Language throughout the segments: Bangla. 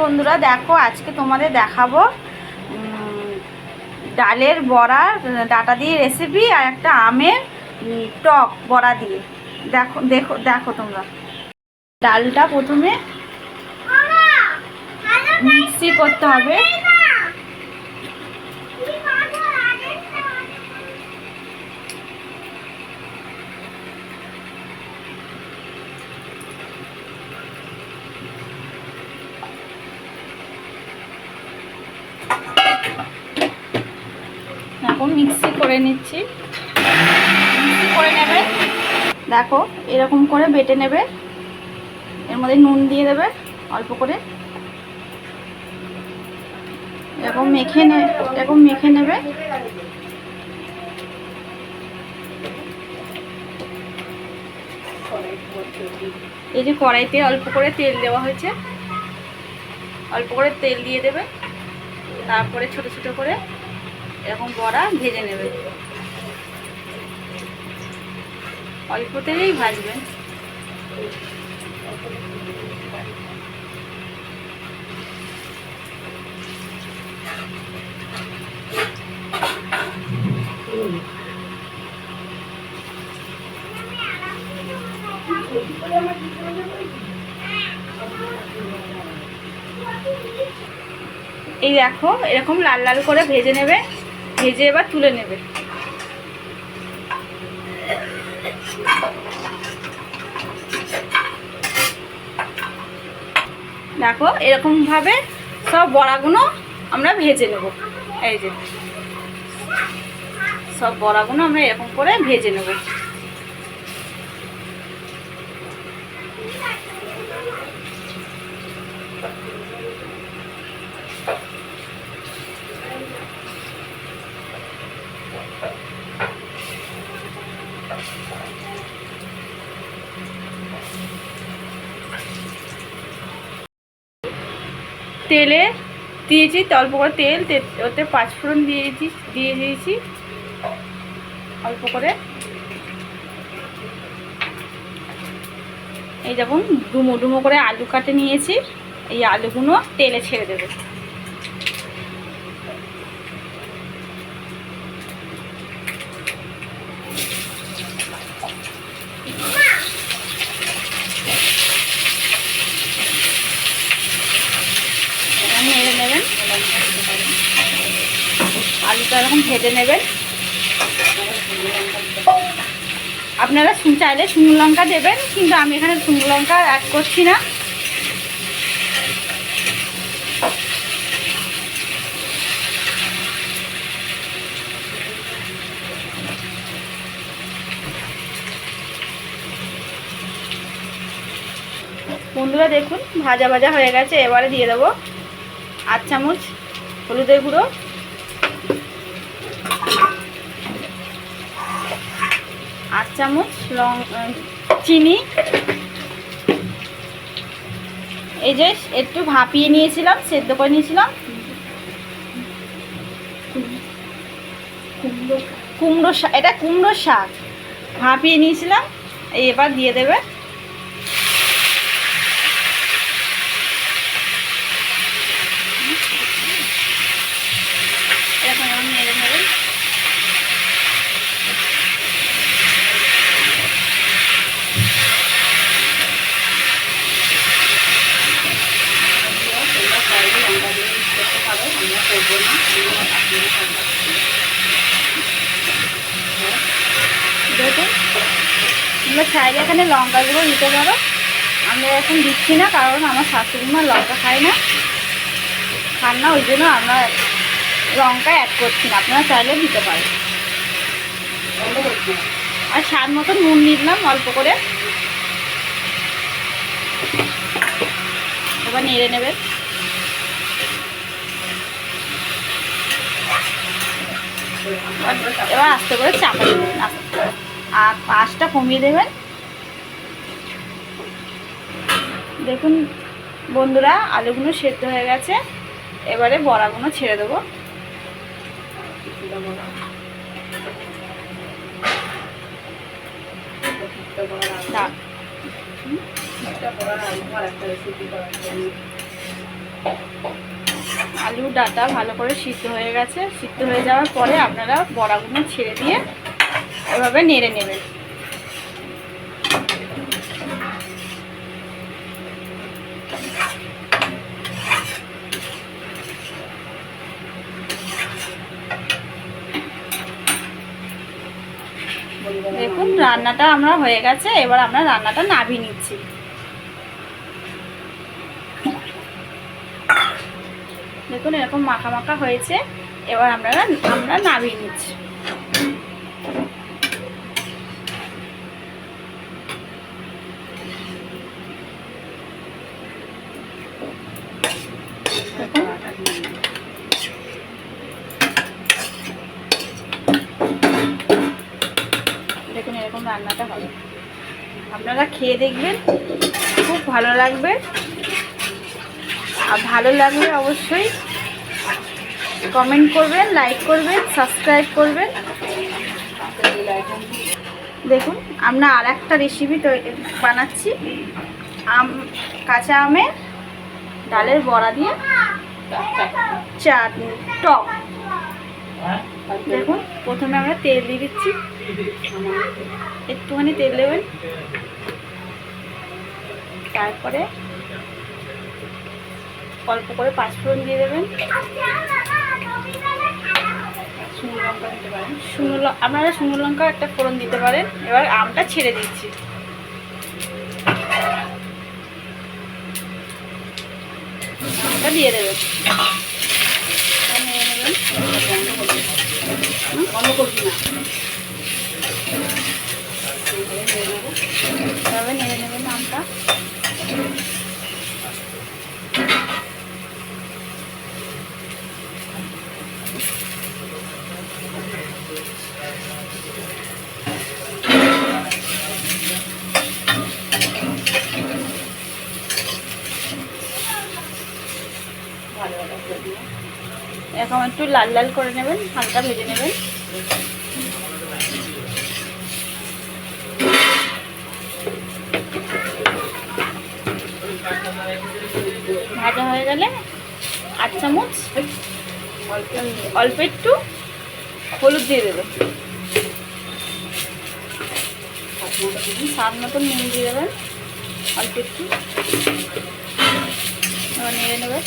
বন্ধুরা, দেখো আজকে তোমাদের দেখাবো ডালের বড়া, ডাটা দিয়ে রেসিপি, আর একটা আমের টক বড়া দিয়ে। দেখো দেখো দেখো তোমরা। ডালটা প্রথমে মিক্সি করতে হবে। এখন মিক্সি করে নিচ্ছি। মিক্সি করে নেবে, দেখো এরকম করে বেটে নেবে। এর মধ্যে নুন দিয়ে দেবে অল্প করে, এরকম মেখে নেবে। এই যে কড়াইতে অল্প করে তেল দেওয়া হয়েছে, অল্প করে তেল দিয়ে দেবে। তারপরে ছোট ছোট করে এরকম বড়া ভেজে নেবে। অল্প তেলেই ভাজবেন। এই দেখো এরকম লাল লাল করে ভেজে নেবে। ভেজে এবার তুলে নেবে। দেখো এরকম ভাবে সব বড়াগুলো আমরা ভেজে নেব। এই যে সব বড়াগুলো আমরা এরকম করে ভেজে নেব। তেলে দিয়েছি অল্প করে তেল, ওতে পাঁচফোড়ন দিয়ে দিয়েছি অল্প করে। এই যেমন ডুমো ডুমো করে আলু কাটে নিয়েছি, এই আলুগুলো তেলে ছেড়ে দেবে। নেড়ে নেবেন, আলুটা এরকম ভেজে নেবেন। আপনারা চাইলে শুকনো লঙ্কা দেবেন, কিন্তু আমি এখানে শুকনো লঙ্কা অ্যাড করছি না। বন্ধুরা দেখুন ভাজা ভাজা হয়ে গেছে। এবারে দিয়ে দেবো 8 চামচ হলুদের গুঁড়ো, 8 চামচ চিনি। এই যে একটু ভাপিয়ে নিয়েছিলাম, সেদ্ধ করে নিয়েছিলাম কুমড়ো শাক, এটা কুমড়োর শাক ভাপিয়ে নিয়েছিলাম। এবার দিয়ে দেবে। এরকম নেড়ে নেবেন। দেখুন তোমরা চাইলে এখানে লঙ্কাগুলো দিতে পারো। আমরা এখন দিচ্ছি না, কারণ আমার শাশুড়ি মা লঙ্কা খায় না, খান না, ওই জন্য আমরা লঙ্কা অ্যাড করছি না। আপনারা চাইলে দিতে পারেন। আর স্বাদ মতো নুন নিলাম অল্প করে। এবার নেড়ে নেবেন। এবার আস্তে করে চাপা দেবেন, আর আঁচটা কমিয়ে দেবেন। দেখুন বন্ধুরা আলুগুলো সেদ্ধ হয়ে গেছে। এবারে বড়াগুলো ছেড়ে দেবো। আলু ডাঁটা ভালো করে সিদ্ধ হয়ে গেছে। সিদ্ধ হয়ে যাওয়ার পরে আপনারা বড়াগুলো ছেড়ে দিয়ে এভাবে নেড়ে নেবেন। দেখুন রান্নাটা আমরা হয়ে গেছে। এবার আমরা রান্নাটা নামিয়ে নিচ্ছি। দেখুন এরকম মাখা মাখা হয়েছে। এবার আমরা নামিয়ে নিচ্ছি। দেখুন এরকম রান্নাটা হবে। আপনারা খেয়ে দেখবেন, খুব ভালো লাগবে। আর ভালো লাগলে অবশ্যই কমেন্ট করবেন, লাইক করবেন, সাবস্ক্রাইব করবেন। দেখুন আমরা আর একটা রেসিপি বানাচ্ছি। কাঁচা আমে ডালের বড়া দিয়ে চাটনি টক। দেখুন প্রথমে আমরা তেল দিয়ে দিচ্ছি, একটুখানি তেল দেবেন। তারপরে অল্প করে পাঁচফোড়ন দিয়ে দেবেন। আপনারা শুকনো লঙ্কা একটা ফোড়ন দিতে পারেন। এবার আমটা ছেড়ে দিচ্ছি। আমটা দিয়ে দেবেন, নিয়ে নেবেন। এভাবে নেড়ে নেবেন আমটা। এখন একটু লাল লাল করে নেবেন, হালকা ভেজে নেবেন। ভাজা হয়ে গেলে 8 চামচ অল্প একটু হলুদ দিয়ে দেবেন। স্বাদ মতন নুন দিয়ে দেবেন অল্প একটু। এবার নেড়ে নেবেন।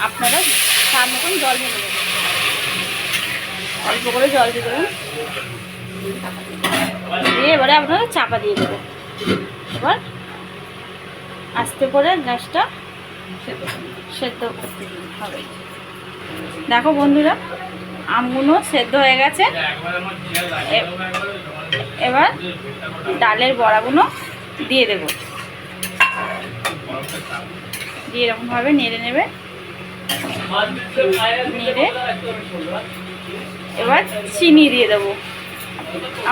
আপনারা স্বাদ মতন জল দিয়ে দেবেন, অল্প করে জল দিয়ে দেবেন। দিয়ে এবারে আপনারা চাপা দিয়ে দেবেন। এবার আস্তে করে গ্যাসটা সেদ্ধ করতে হবে। দেখো বন্ধুরা, আমগুলো সেদ্ধ হয়ে গেছে। এবার ডালের বড়াগুলো দিয়ে দেব, দিয়ে এরকমভাবে নেড়ে নেবে। নেড়ে এবার চিনি দিয়ে দেবো।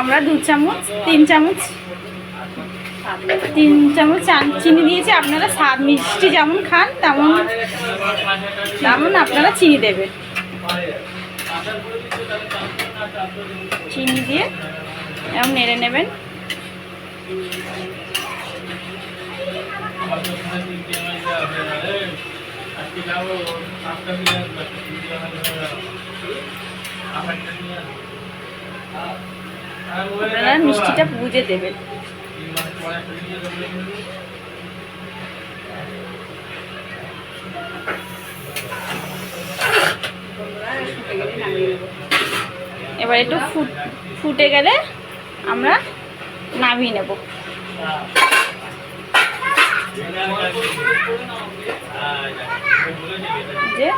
আমরা 2 চামচ 3 চামচ চিনি দিয়েছি। আপনারা স্বাদ মিষ্টি যেমন খান তেমন আপনারা চিনি দেবেন। চিনি দিয়ে এরকম নেড়ে নেবেন। আপনারা মিষ্টিটা বুঝে দেবেন। এবার একটু ফুটে গেলে আমরা নামিয়ে নেব। যে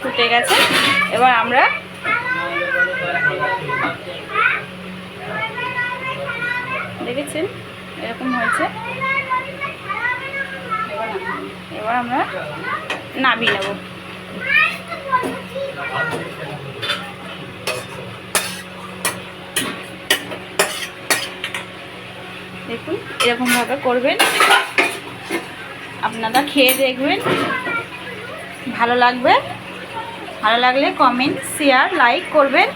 ফুটে গেছে, এবার আমরা দেখেছেন এরকম হয়েছে। এবার আমরা নামিয়ে নেব। দেখুন এরকমভাবে করবেন, আপনারা খেয়ে দেখবেন, ভালো লাগবে। ভালো লাগলে কমেন্ট, শেয়ার, লাইক করবেন।